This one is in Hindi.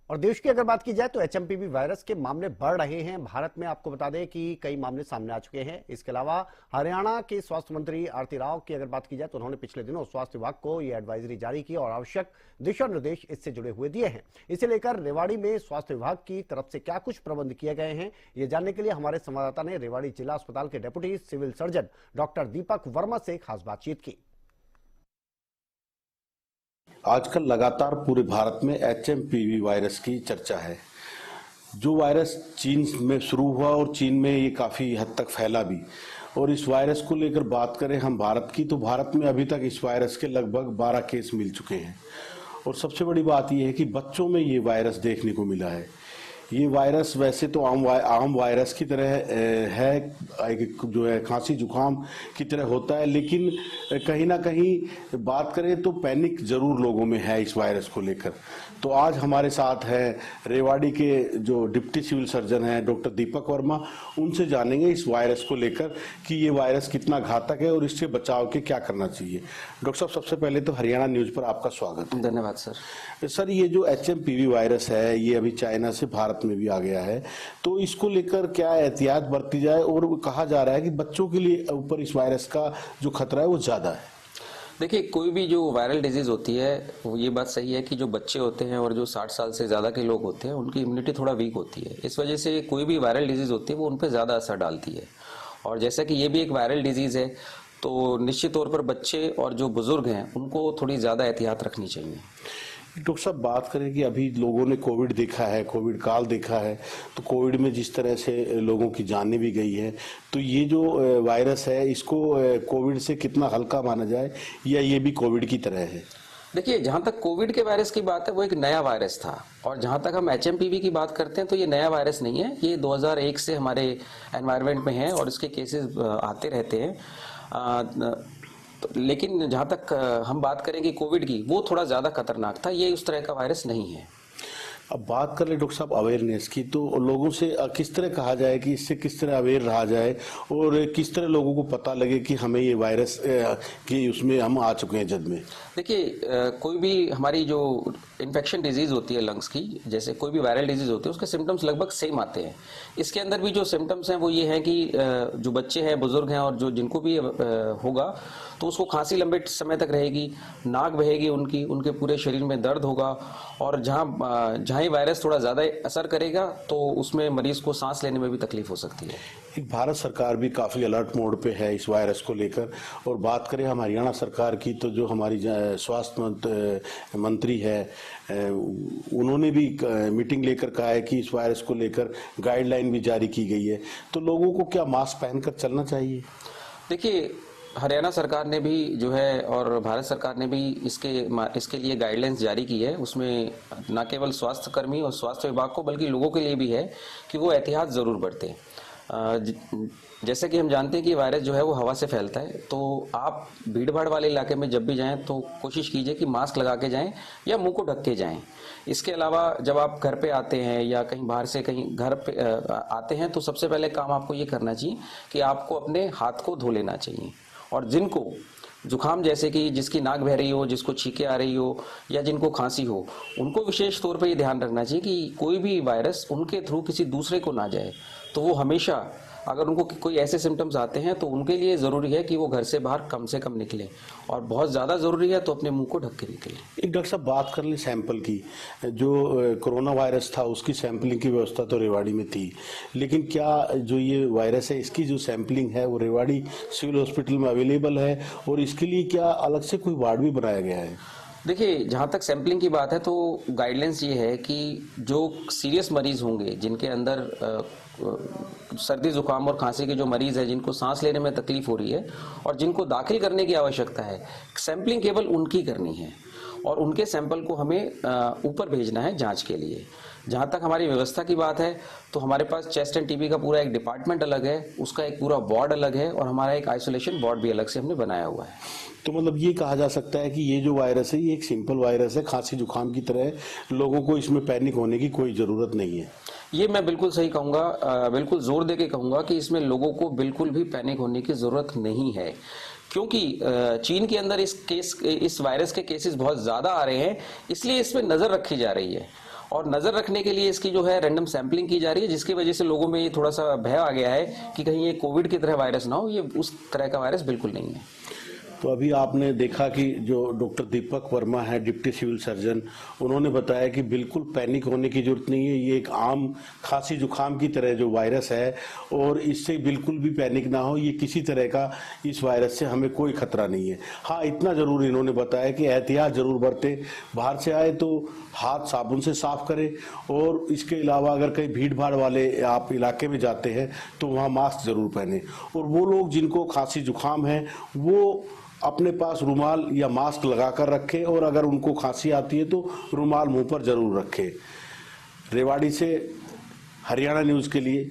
और देश की अगर बात की जाए तो एचएमपीवी वायरस के मामले बढ़ रहे हैं भारत में। आपको बता दें कि कई मामले सामने आ चुके हैं। इसके अलावा हरियाणा के स्वास्थ्य मंत्री आरती राव की अगर बात की जाए तो उन्होंने पिछले दिनों स्वास्थ्य विभाग को यह एडवाइजरी जारी की और आवश्यक दिशा निर्देश इससे जुड़े हुए दिए हैं। इसे लेकर रेवाड़ी में स्वास्थ्य विभाग की तरफ से क्या कुछ प्रबंध किए गए हैं, ये जानने के लिए हमारे संवाददाता ने रेवाड़ी जिला अस्पताल के deputy civil surgeon doctor Deepak Verma से खास बातचीत की। आजकल लगातार पूरे भारत में एचएमपीवी वायरस की चर्चा है। जो वायरस चीन में शुरू हुआ और चीन में ये काफ़ी हद तक फैला भी। और इस वायरस को लेकर बात करें हम भारत की, तो भारत में अभी तक इस वायरस के लगभग 12 केस मिल चुके हैं। और सबसे बड़ी बात यह है कि बच्चों में ये वायरस देखने को मिला है। ये वायरस वैसे तो आम वायरस की तरह है, जो है खांसी जुकाम की तरह होता है, लेकिन कहीं ना कहीं बात करें तो पैनिक जरूर लोगों में है इस वायरस को लेकर। तो आज हमारे साथ है रेवाड़ी के जो डिप्टी सिविल सर्जन हैं डॉक्टर दीपक वर्मा। उनसे जानेंगे इस वायरस को लेकर कि ये वायरस कितना घातक है और इससे बचाव के क्या करना चाहिए। डॉक्टर साहब, सबसे पहले तो हरियाणा न्यूज पर आपका स्वागत है। धन्यवाद सर। सर, ये जो एचएमपीवी वायरस है ये अभी चाइना से भारत में भी आ गया है, तो इसको लेकर क्या एहतियात बरती जाए? और कहा जा रहा है कि बच्चों के लिए ऊपर इस वायरस का जो खतरा है वो ज्यादा है। देखिए, कोई भी जो वायरल डिजीज होती है, ये बात सही है कि जो बच्चे होते हैं और जो 60 साल से ज़्यादा के लोग होते हैं उनकी इम्यूनिटी थोड़ा वीक होती है। इस वजह से कोई भी वायरल डिजीज होती है वो उन पर ज़्यादा असर डालती है। और जैसा कि ये भी एक वायरल डिजीज है, तो निश्चित तौर पर बच्चे और जो बुजुर्ग हैं उनको थोड़ी ज़्यादा एहतियात रखनी चाहिए। डॉक्टर साहब, बात करें कि अभी लोगों ने कोविड देखा है, कोविड काल देखा है, तो कोविड में जिस तरह से लोगों की जानें भी गई है, तो ये जो वायरस है इसको कोविड से कितना हल्का माना जाए या ये भी कोविड की तरह है? देखिए, जहां तक कोविड के वायरस की बात है वो एक नया वायरस था, और जहां तक हम एचएमपीवी की बात करते हैं तो ये नया वायरस नहीं है। ये 2001 से हमारे एनवायरनमेंट में है और इसके केसेस आते रहते हैं। लेकिन जहां तक हम बात करेंगे कोविड की, वो थोड़ा ज्यादा खतरनाक था। ये उस तरह का वायरस नहीं है। अब बात कर ले डॉक्टर साहब अवेयरनेस की, तो लोगों से किस तरह कहा जाए कि इससे किस तरह अवेयर रहा जाए और किस तरह लोगों को पता लगे कि हमें ये वायरस कि उसमें हम आ चुके हैं जद में? देखिए, कोई भी हमारी जो इन्फेक्शन डिजीज होती है लंग्स की, जैसे कोई भी वायरल डिजीज होती है, उसके सिम्टम्स लगभग सेम आते हैं। इसके अंदर भी जो सिम्टम्स हैं वो ये हैं कि जो बच्चे हैं, बुजुर्ग हैं और जो जिनको भी होगा तो उसको खांसी लंबे समय तक रहेगी, नाक बहेगी उनके पूरे शरीर में दर्द होगा, और जहाँ ही वायरस थोड़ा ज़्यादा असर करेगा तो उसमें मरीज को सांस लेने में भी तकलीफ हो सकती है। एक भारत सरकार भी काफ़ी अलर्ट मोड पे है इस वायरस को लेकर। और बात करें हम हरियाणा सरकार की, तो जो हमारी स्वास्थ्य मंत्री है उन्होंने भी मीटिंग लेकर कहा है कि इस वायरस को लेकर गाइडलाइन भी जारी की गई है। तो लोगों को क्या मास्क पहनकर चलना चाहिए? देखिए, हरियाणा सरकार ने भी जो है और भारत सरकार ने भी इसके लिए गाइडलाइंस जारी की है। उसमें न केवल स्वास्थ्य कर्मी और स्वास्थ्य विभाग को बल्कि लोगों के लिए भी है कि वो एहतियात ज़रूर बरतें। जैसे कि हम जानते हैं कि वायरस जो है वो हवा से फैलता है, तो आप भीड़ भाड़ वाले इलाके में जब भी जाएं तो कोशिश कीजिए कि मास्क लगा के जाएं या मुंह को ढक के जाएं। इसके अलावा जब आप घर पे आते हैं या कहीं बाहर से कहीं घर पे आते हैं तो सबसे पहले काम आपको ये करना चाहिए कि आपको अपने हाथ को धो लेना चाहिए। और जिनको जुकाम, जैसे कि जिसकी नाक बह रही हो, जिसको छींके आ रही हो या जिनको खांसी हो, उनको विशेष तौर पर ये ध्यान रखना चाहिए कि कोई भी वायरस उनके थ्रू किसी दूसरे को ना जाए। तो वो हमेशा, अगर उनको कोई ऐसे सिम्टम्स आते हैं तो उनके लिए ज़रूरी है कि वो घर से बाहर कम से कम निकलें, और बहुत ज़्यादा ज़रूरी है तो अपने मुंह को ढक के निकलें। एक डॉक्टर साहब, बात कर ले सैंपल की। जो कोरोना वायरस था उसकी सैंपलिंग की व्यवस्था तो रेवाड़ी में थी, लेकिन क्या जो ये वायरस है इसकी जो सैंपलिंग है वो रेवाड़ी सिविल हॉस्पिटल में अवेलेबल है? और इसके लिए क्या अलग से कोई वार्ड भी बनाया गया है? देखिए, जहाँ तक सैंपलिंग की बात है तो गाइडलाइंस ये है कि जो सीरियस मरीज होंगे, जिनके अंदर सर्दी जुकाम और खांसी के जो मरीज हैं, जिनको सांस लेने में तकलीफ हो रही है और जिनको दाखिल करने की आवश्यकता है, सैंपलिंग केवल उनकी करनी है और उनके सैंपल को हमें ऊपर भेजना है जांच के लिए। जहाँ तक हमारी व्यवस्था की बात है तो हमारे पास चेस्ट एंड टीबी का पूरा एक डिपार्टमेंट अलग है, उसका एक पूरा वार्ड अलग है और हमारा एक आइसोलेशन वार्ड भी अलग से हमने बनाया हुआ है। तो मतलब ये कहा जा सकता है कि ये जो वायरस है ये एक सिंपल वायरस है, खांसी जुकाम की तरह है, लोगों को इसमें पैनिक होने की कोई ज़रूरत नहीं है। ये मैं बिल्कुल सही कहूँगा, बिल्कुल जोर दे के कहूँगा कि इसमें लोगों को बिल्कुल भी पैनिक होने की ज़रूरत नहीं है, क्योंकि चीन के अंदर इस वायरस के केसेस बहुत ज़्यादा आ रहे हैं, इसलिए इस पर नज़र रखी जा रही है। और नजर रखने के लिए इसकी जो है रैंडम सैंपलिंग की जा रही है, जिसकी वजह से लोगों में ये थोड़ा सा भय आ गया है कि कहीं ये कोविड की तरह वायरस ना हो। ये उस तरह का वायरस बिल्कुल नहीं है। तो अभी आपने देखा कि जो डॉक्टर दीपक वर्मा है, डिप्टी सिविल सर्जन, उन्होंने बताया कि बिल्कुल पैनिक होने की जरूरत नहीं है। ये एक आम खांसी जुकाम की तरह जो वायरस है और इससे बिल्कुल भी पैनिक ना हो। ये किसी तरह का इस वायरस से हमें कोई खतरा नहीं है। हाँ, इतना जरूर इन्होंने बताया कि एहतियात जरूर बरते, बाहर से आए तो हाथ साबुन से साफ करें और इसके अलावा अगर कहीं भीड़ भाड़ वाले आप इलाके में जाते हैं तो वहाँ मास्क जरूर पहने। और वो लोग जिनको खांसी जुकाम है वो अपने पास रुमाल या मास्क लगा कर रखें और अगर उनको खांसी आती है तो रुमाल मुंह पर जरूर रखें। रेवाड़ी से हरियाणा न्यूज के लिए